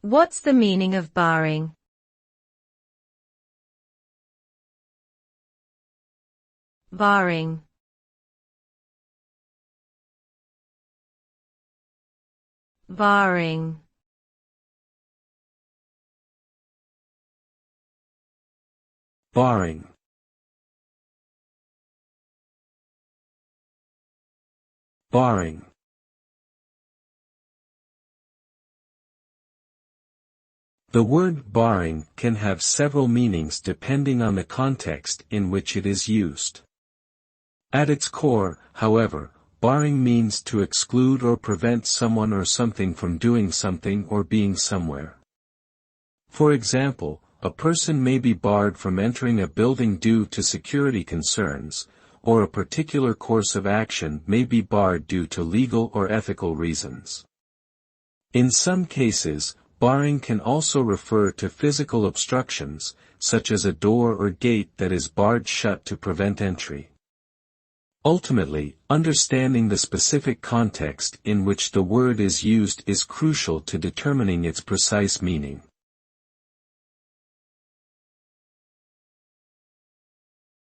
What's the meaning of barring? Barring. Barring. Barring. Barring. The word barring can have several meanings depending on the context in which it is used. At its core, however, barring means to exclude or prevent someone or something from doing something or being somewhere. For example, a person may be barred from entering a building due to security concerns, or a particular course of action may be barred due to legal or ethical reasons. In some cases, barring can also refer to physical obstructions, such as a door or gate that is barred shut to prevent entry. Ultimately, understanding the specific context in which the word is used is crucial to determining its precise meaning.